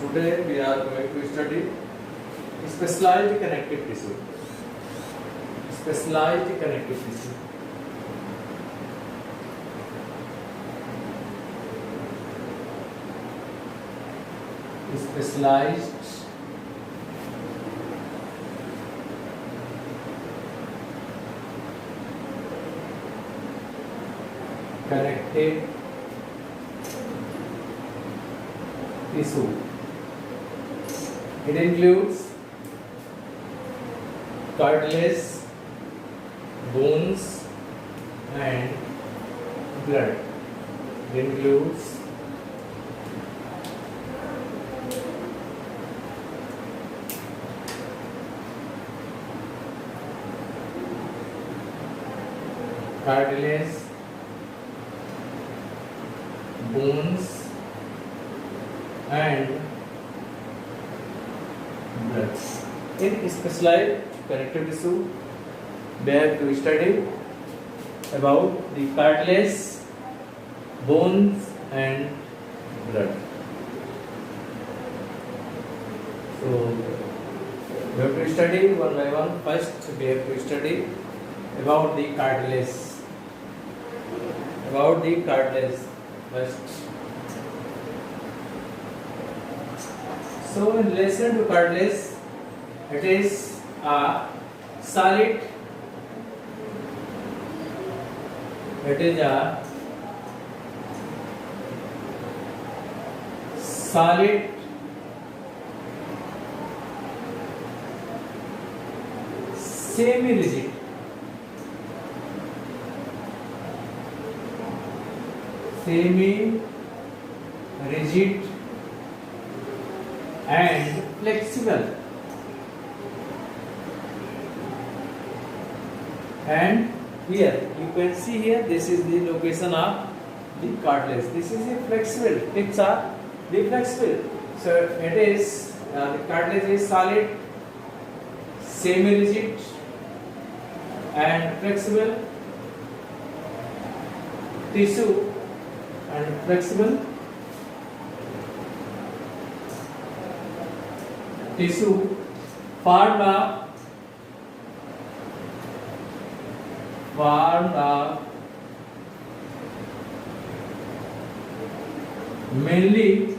Today we are going to study specialized connective tissue. Specialized connective tissue. Specialized connective tissue. It includes cartilage, bones, and blood. It includes cartilage, bones, and blood. In specialized connective tissue, we have to study about the cartilage, bones, and blood. So we have to study one by one. First, we have to study about the cartilage. About the cartilage first. So in relation to cartilage, it is a solid. It is a solid semi-rigid and flexible, and here you can see here, this is the location of the cartilage. This is the flexible, tips are the flexible. So it is the cartilage is solid, semi-rigid and flexible tissue and flexible tissue formed mainly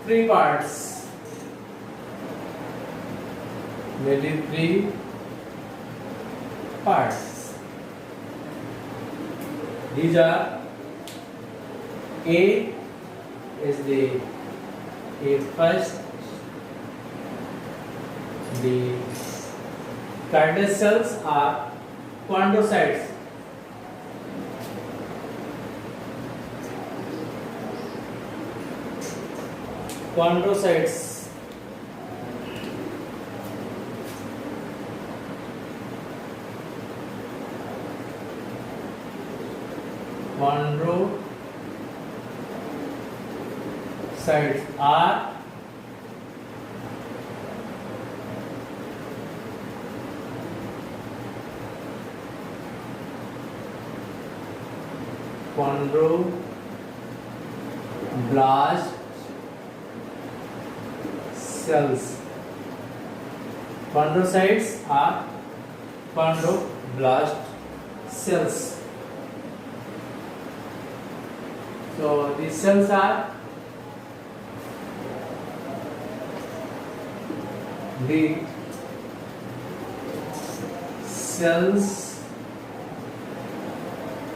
three parts. Mainly three parts. These are A is the first, the cartilage cells are chondrocytes. Chondrocytes. Chondrocytes are chondroblast cells. Chondrocytes are chondroblast cells. So these cells are the cells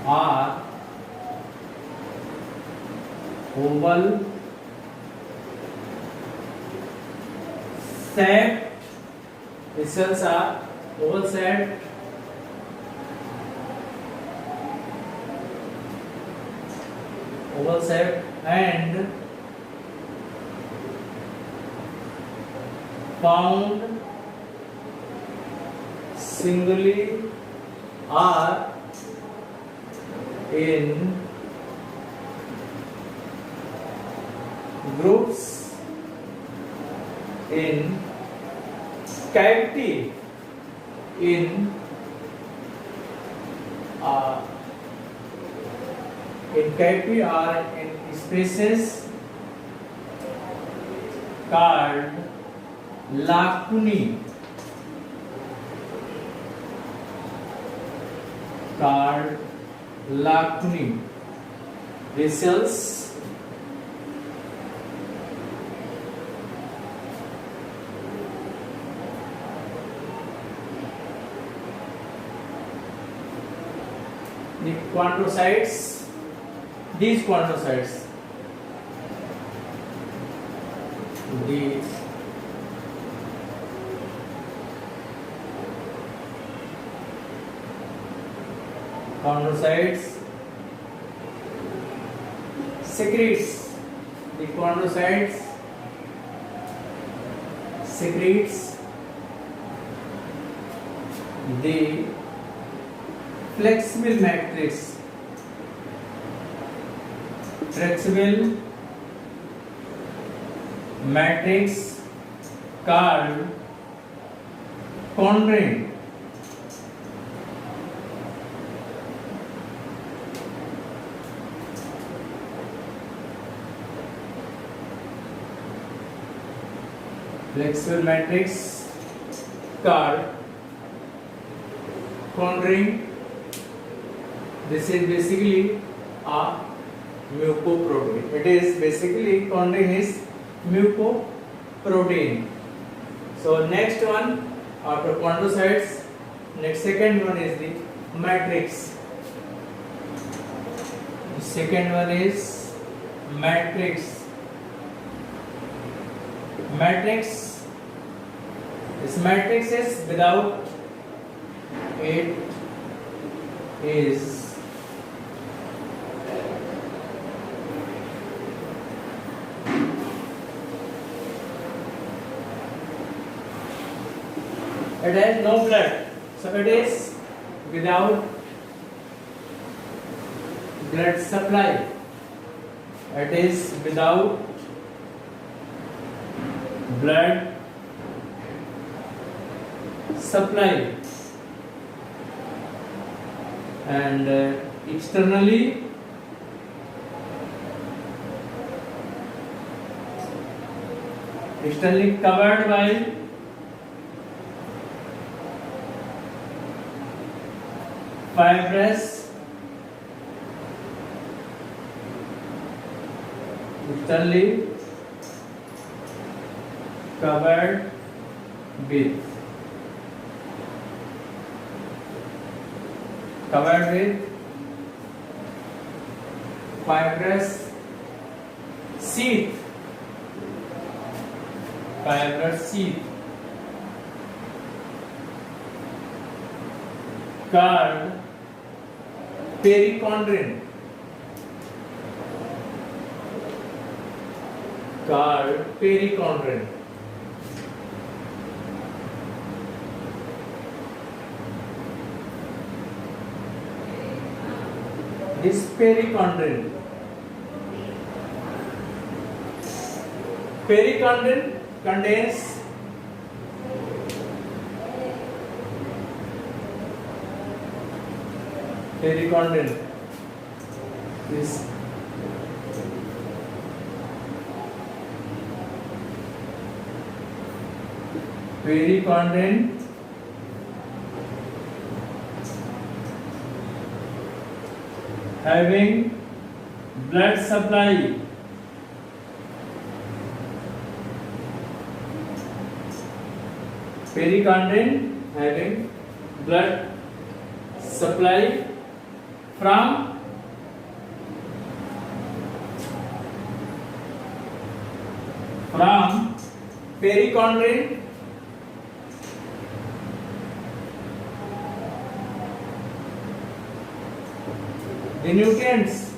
are oval shaped. The cells are oval shaped and found singly or in groups in cavity in cavity or in spaces called lacunae. Called lacunae. The cells the chondrocytes, these chondrocytes, the chondrocytes secretes, the chondrocytes secretes the flexible matrix, flexible matrix called chondrin. Flexible matrix called chondrin. This is basically a mucoprotein. It is basically chondrin is mucoprotein. So next one after chondrocytes, next second one is the matrix. The second one is matrix. Matrix. This matrix is without it is it has no blood, so it is without blood supply. It is without blood supply, and externally covered by fibrous, externally covered with fibrous sheath, called perichondrin. This perichondrin contains is perichondrin having blood supply, perichondrin having blood supply from perichondrin the nutrients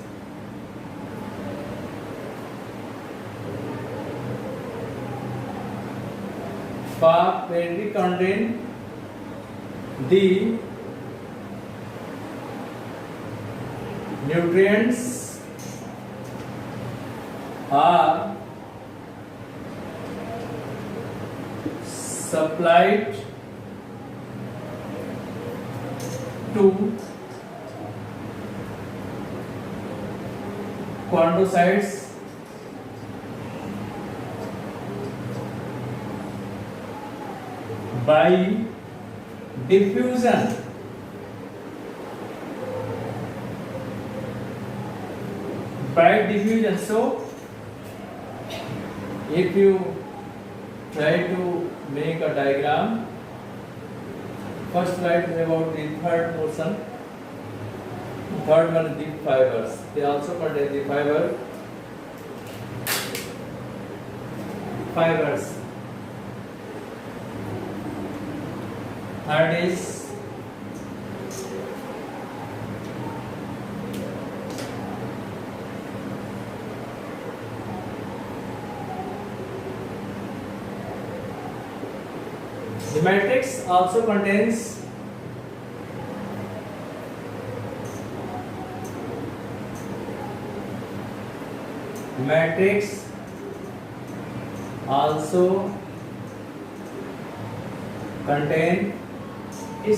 for perichondrin, the nutrients are supplied to chondrocytes by diffusion. By diffusion. So if you try to make a diagram, first write about the third portion. Third one is the fibers. They also contain the fibers. Third is the matrix also contains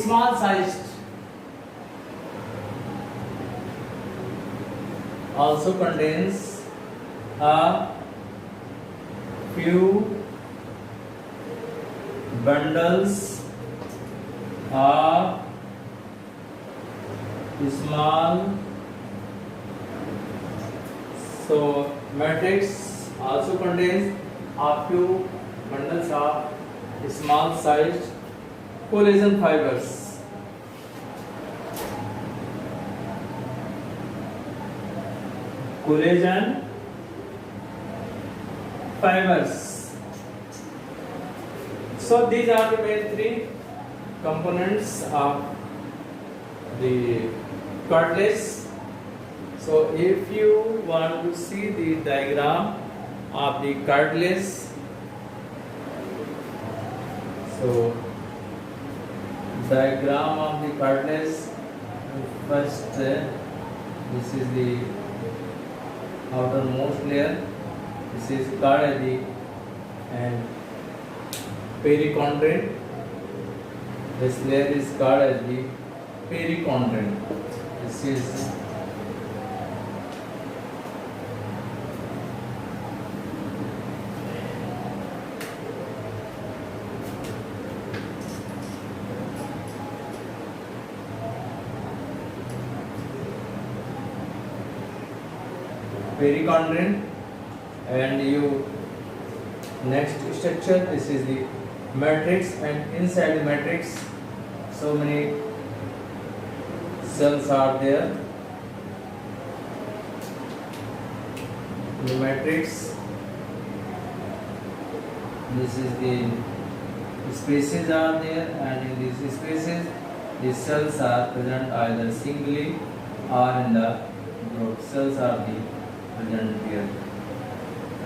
small sized, also contains a few bundles of small. So matrix also contains a few bundles of small sized collagen fibers. Collagen fibers. So these are the main three components of the cartilage. So if you want to see the diagram of the cartilage, so diagram of the cartilage, first this is the outermost layer, this is cartilage and perichondrion. This layer is called as the perichondrion. This is perichondrion, and you next structure, this is the matrix, and inside the matrix so many cells are there. The matrix, this is the spaces are there, and in these spaces the cells are present either singly or in the group. Cells are the present here,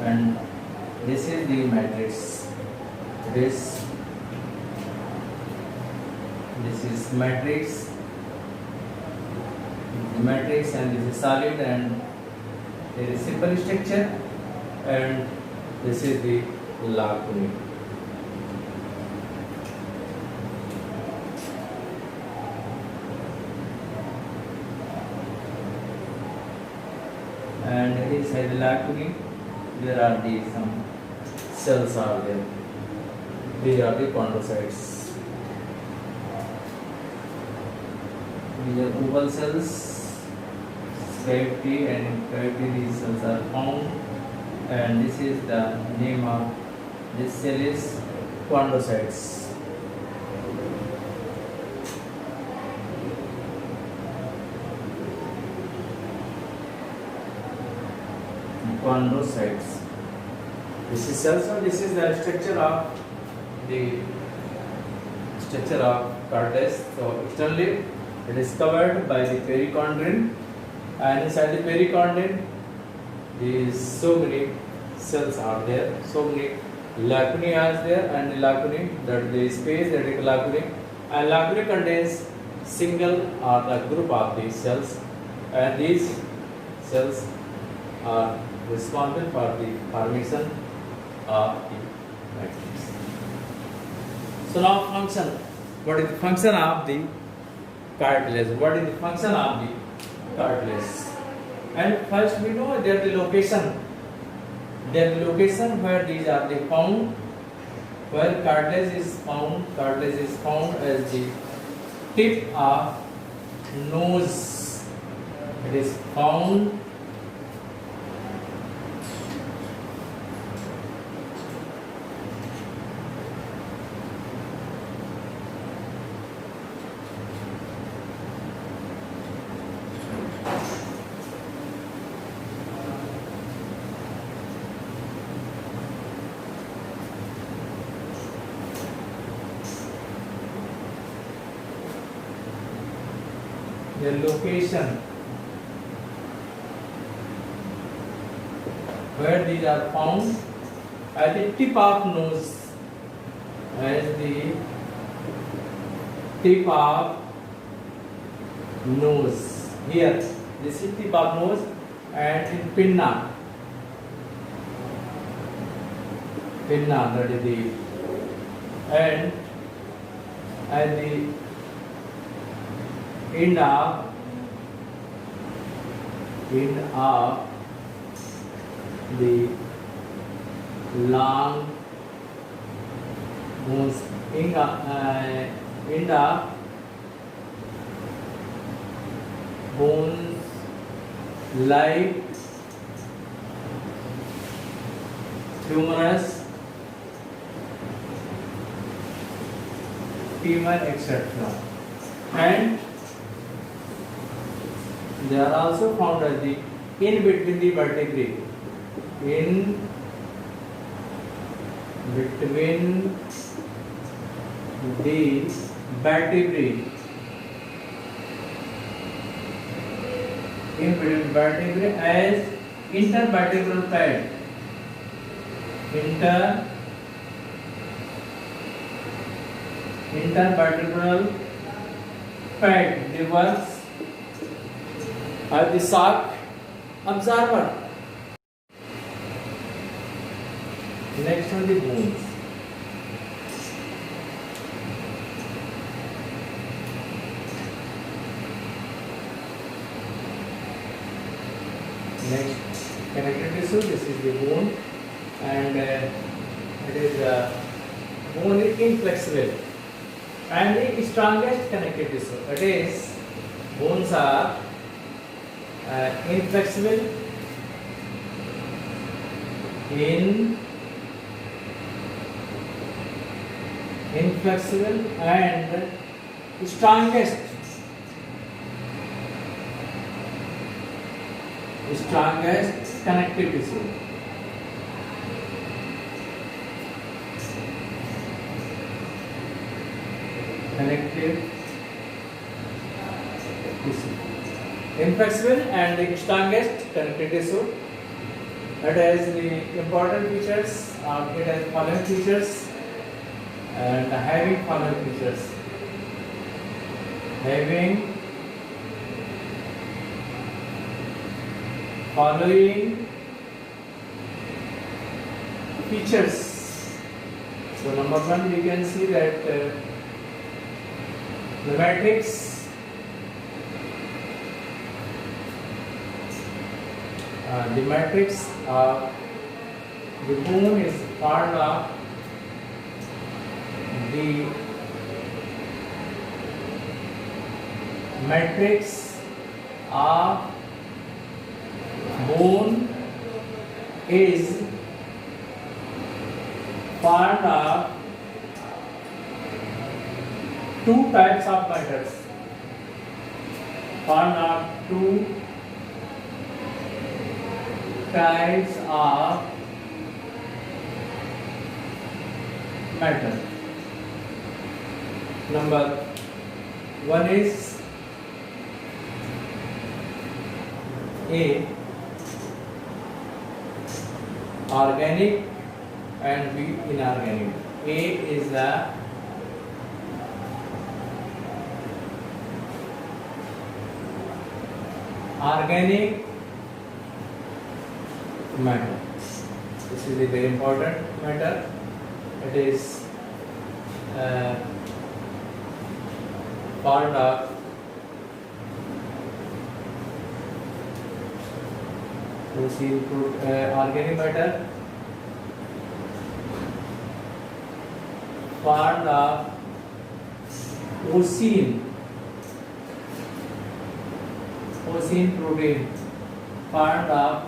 and this is the matrix. This is matrix. The matrix, and this is solid, and there is simple structure, and this is the lacunae. And inside the lacunae there are the some cells are there. These are the chondrocytes. These are oval cells, cavity, and in cavity these cells are found, and this is the name of this cell is chondrocytes. Chondrocytes. This is cells, so this is the structure of cartilage. So externally it is covered by the perichondrion, and inside the perichondrion these so many cells are there, so many lacunae are there, and the lacunae, that the space that is lacunae, and lacunae contains single or the group of these cells, and these cells are responsible for the formation of the matrix. So now function. What is the function of the cartilage? What is the function of the cartilage? And first we know that the location where these are they found, Where cartilage is found as the tip of nose. It is found the location where these are found at the tip of nose, as the tip of nose. Here, this is tip of nose, and in pinna, that is the, and at the end of the long bones, end of bones like humerus, femur, etc. And they are also found at the in between the vertebrae. In between the vertebrae. In between vertebrae as intervertebral pad. Intervertebral pad. They works as the shock absorber. Next one, the bones. Next, connective tissue. This is the bone, and it is bone is inflexible, and the strongest connective tissue. That is, bones are inflexible, inflexible and strongest connective tissue. Connective tissue. Inflexible and the strongest connective tissue. That has the important features. It has following features and having following features. Having following features. So number one, we can see that the matrix. The matrix of the bone is part of the matrix of bone is part of two types of matters. Part of two types of matter. Number one is A, organic, and B, inorganic. A is the organic matter. This is a very important matter. It is part of organic matter. part of ocean protein, part of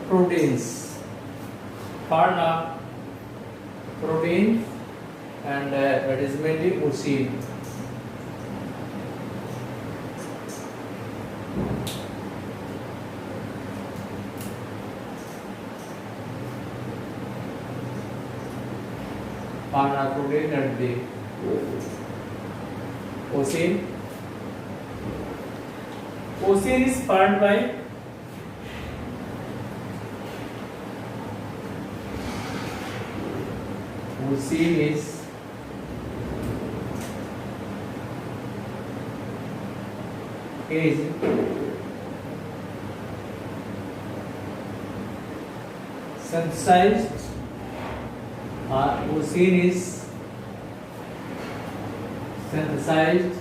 proteins, part of protein, and that is mainly ocean. Part of protein and the ocean. Ocean is formed by is synthesized, or ocean is synthesized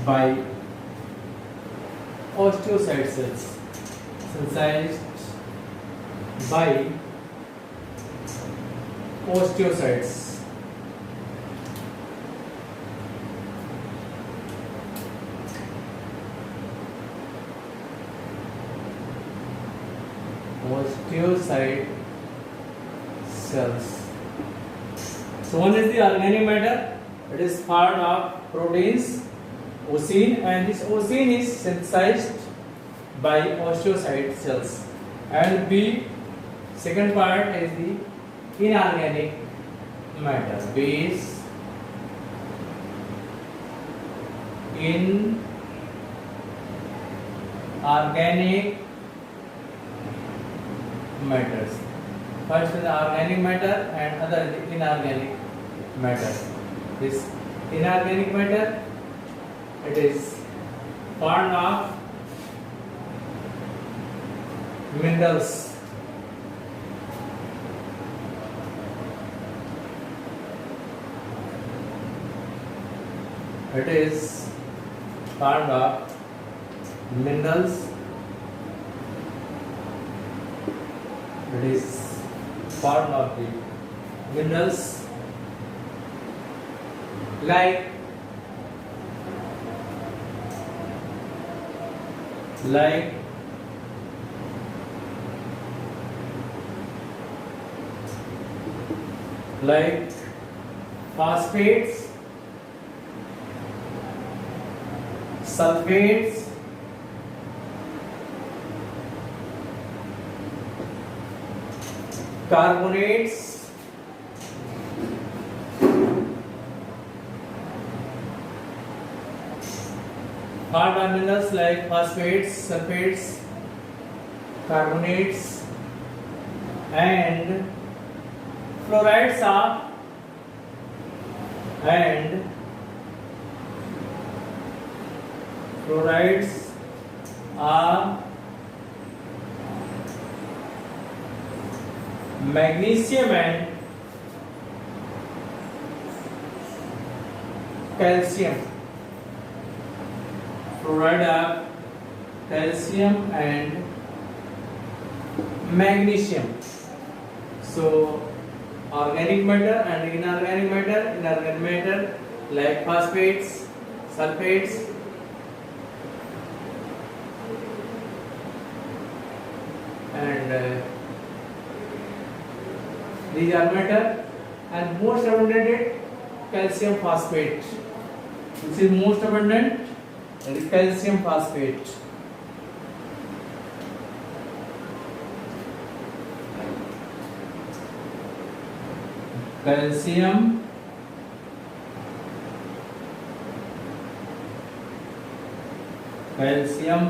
by osteocyte cells, synthesized by osteocytes. Osteocyte cells. So one is the organic matter. It is part of proteins, ocean, and this ocean is synthesized by osteocyte cells. And B, second part is the inorganic matter. B is inorganic matters. First is the organic matter and other is the inorganic matter. This inorganic matter, it is part of minerals. It is part of minerals. It is part of the minerals like phosphates, sulfates, carbonates, hard minerals like phosphates, sulfates, carbonates, and fluorides are magnesium and calcium. Fluoride are calcium and magnesium. So organic matter and inorganic matter like phosphates, sulfates, and these are matter, and most abundant calcium phosphate. This is most abundant, that is calcium phosphate. Calcium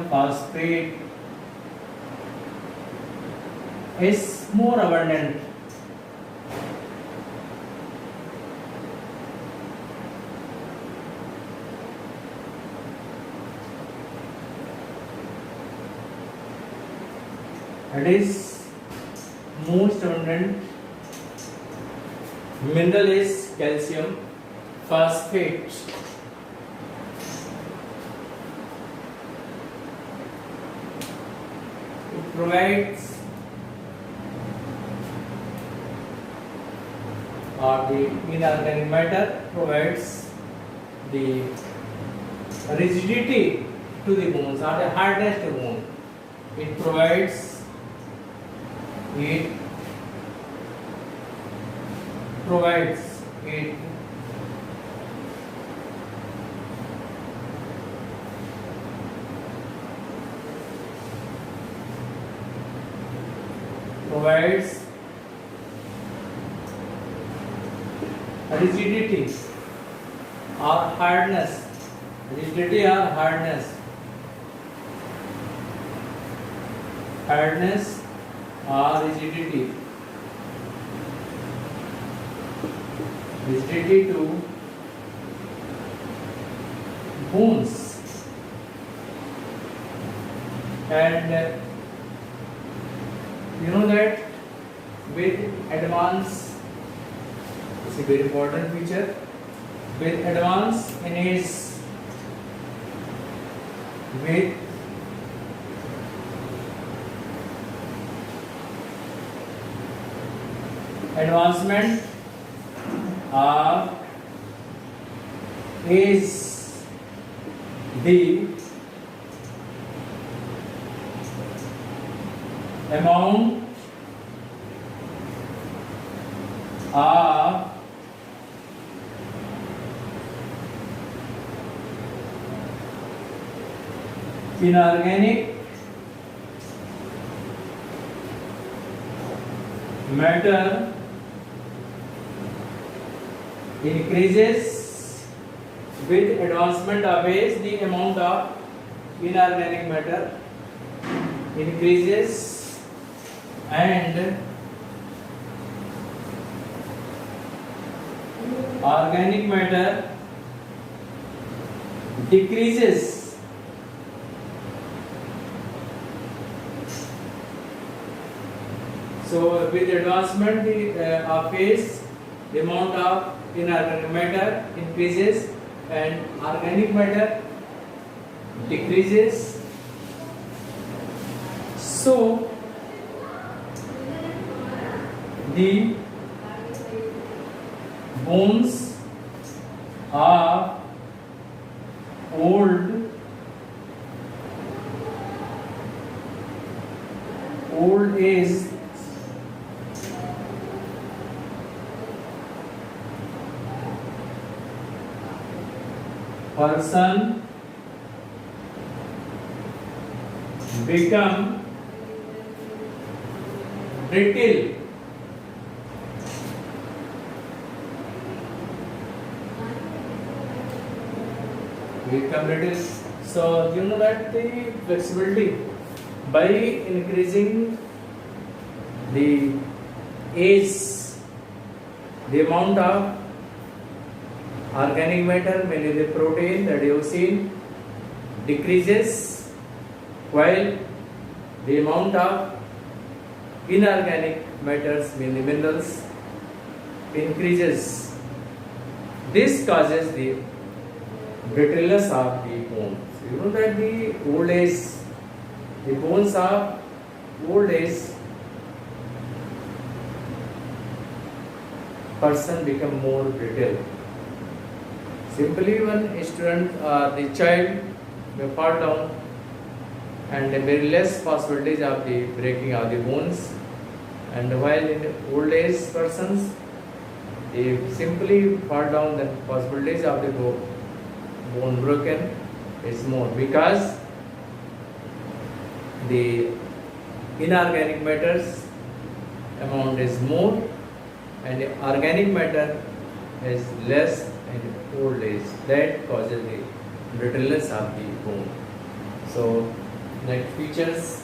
phosphate is more abundant. It is most abundant mineral is calcium phosphate. It provides the inorganic matter provides the rigidity to the bones or the hardness to bone. It provides it provides rigidity or hardness. Rigidity or hardness. Hardness or rigidity. Rigidity to bones. And you know that with advance, it's a very important feature. With advance in its with advancement of is the amount of inorganic matter increases with advancement of age. The amount of inorganic matter increases and organic matter decreases. So with advancement of age, the amount of inorganic matter increases and organic matter decreases. So the bones of old age person become brittle. So you know that the flexibility by increasing the age, the amount of organic matter, mainly the protein, the leucine, decreases, while the amount of inorganic matters, mainly minerals, increases. This causes the brittleness of the bones. You know that the old age, the bones of old age person become more brittle. Simply when a student or the child may fall down and very less possibilities of the breaking of the bones, and while in old age persons they simply fall down, the possibilities of the bone broken is more, because the inorganic matters amount is more and the organic matter is less in old age. That causes the brittleness of the bone. So next features.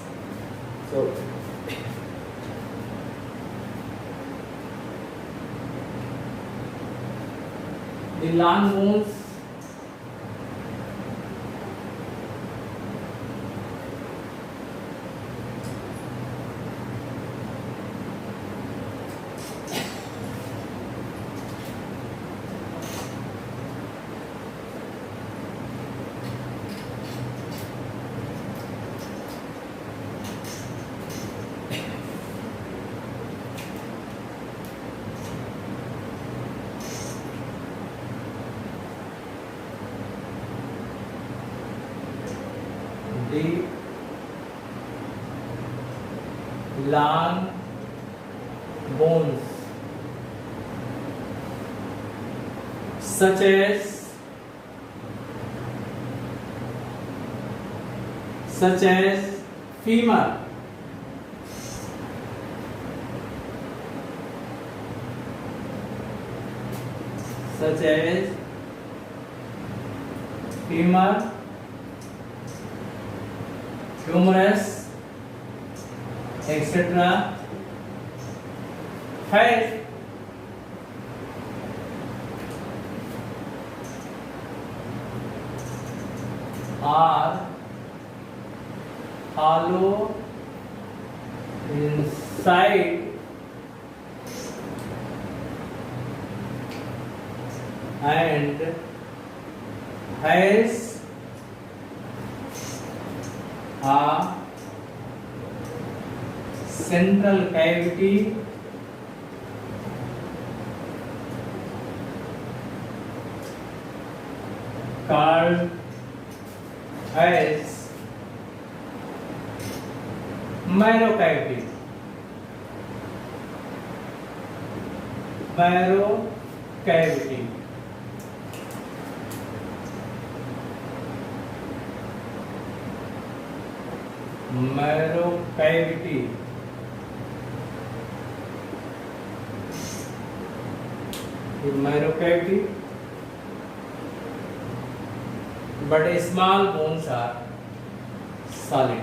So the long bones the long bones such as femur, humerus, etc. has are hollow inside and has a central cavity called as myocavity. Myocavity. Myocavity. Myocavity. But small bones are solid.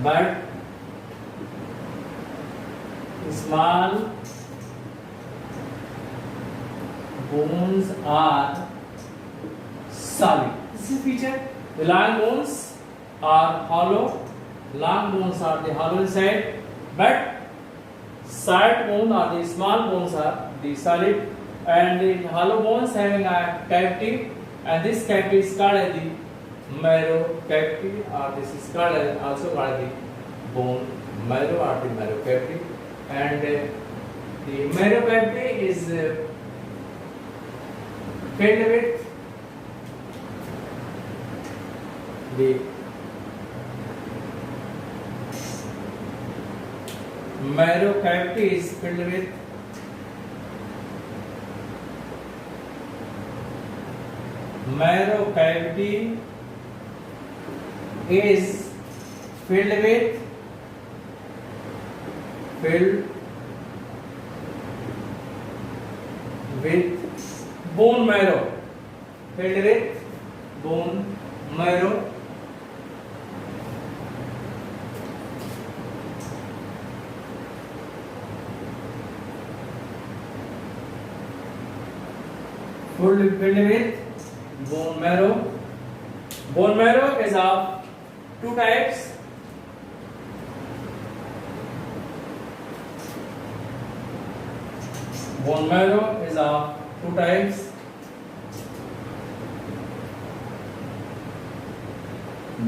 But small bones are solid. This is a feature. The long bones are hollow. Long bones are the hollow inside, but side bone or the small bones are the solid, and the hollow bones having a cavity, and this cavity is called as the marrow cavity, or this is called as also called the bone marrow or the marrow cavity. And the marrow cavity is filled with the marrow cavity is filled with marrow cavity is filled with bone marrow, filled with bone marrow. Filled with bone marrow. Bone marrow is of two types. Bone marrow is of two types.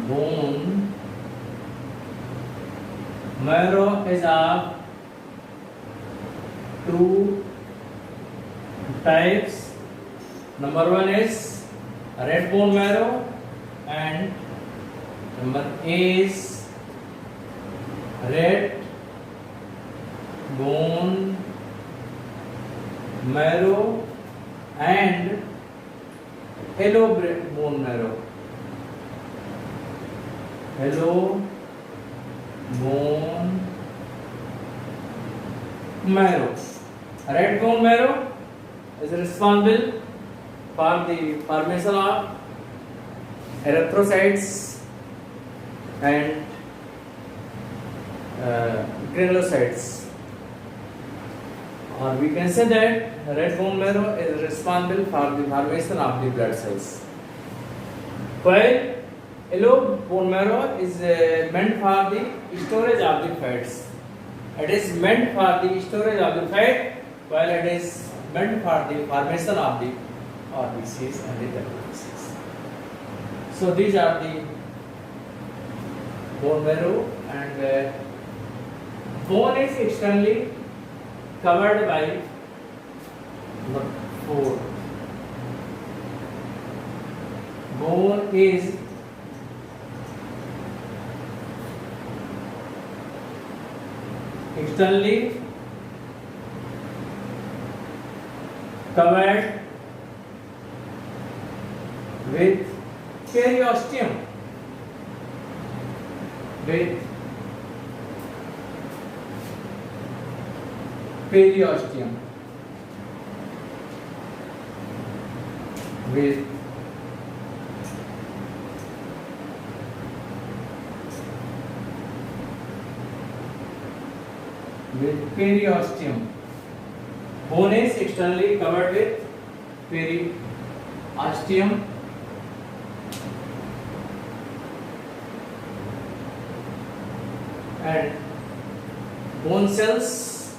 Bone marrow is of two types. Number one is red bone marrow, and number A is red bone marrow and yellow bone marrow. Yellow bone marrow. Red bone marrow is responsible for the formation of erythrocytes and granulocytes, or we can say that red bone marrow is responsible for the formation of the blood cells, while yellow bone marrow is meant for the storage of the fats. It is meant for the storage of the fat, while it is meant for the formation of the RBCs and the WBCs. So these are the bone marrow, and bone is externally covered by number 4. Bone is externally covered with periosteum. With periosteum. With periosteum. Bone is externally covered with periosteum. And bone cells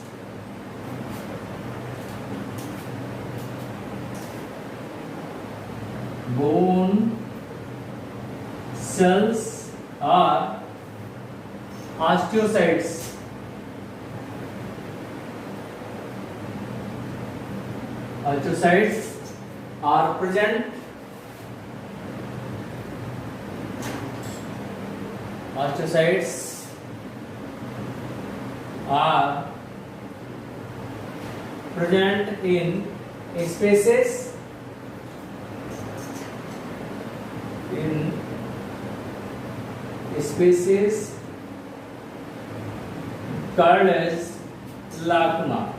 are osteocytes. Osteocytes are present. Osteocytes are present in spaces called as lacuna.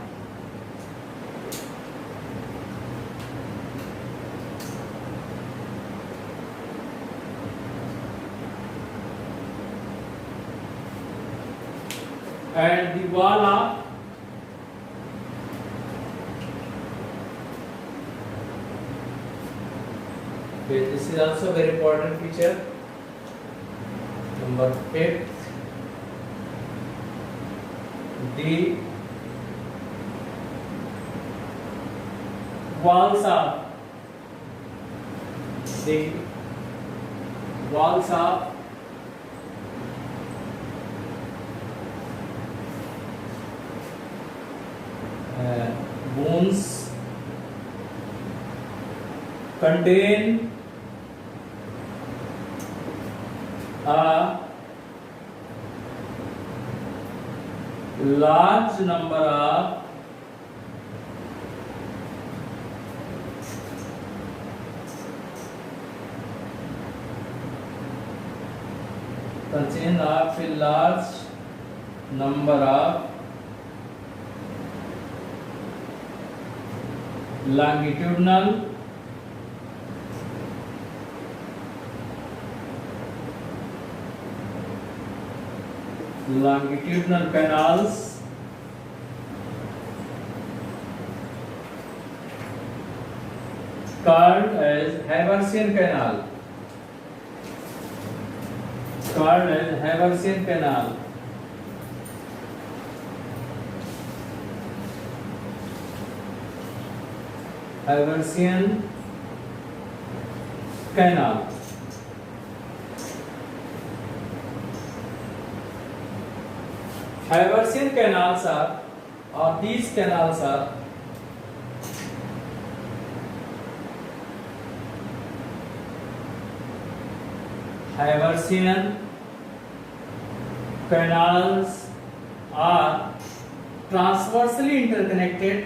And the wall of this is also a very important feature. Number 8, the walls of bones contain a large number of longitudinal canals called as Haversian canal. Haversian canal. Haversian canals are, or these canals are Haversian canals are transversely interconnected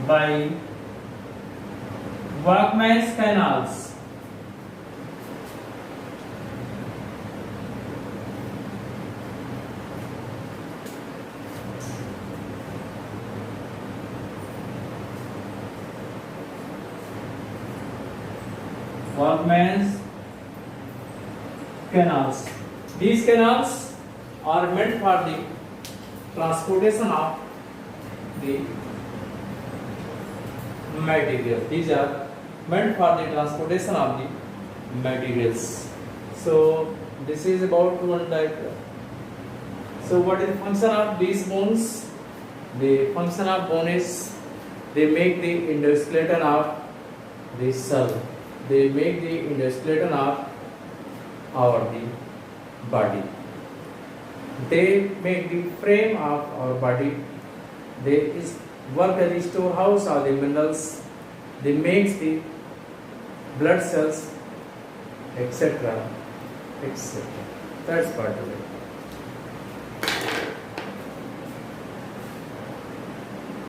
by Walkman's canals. These canals are meant for the transportation of the material. These are meant for the transportation of the materials. So this is about one diagram. So what is the function of these bones? The function of bone is they make the endoskeleton of the cell. They make the endoskeleton of our the body. They make the frame of our body. They is work as the storehouse of the minerals. They make the blood cells, etc., etc. That's part of it.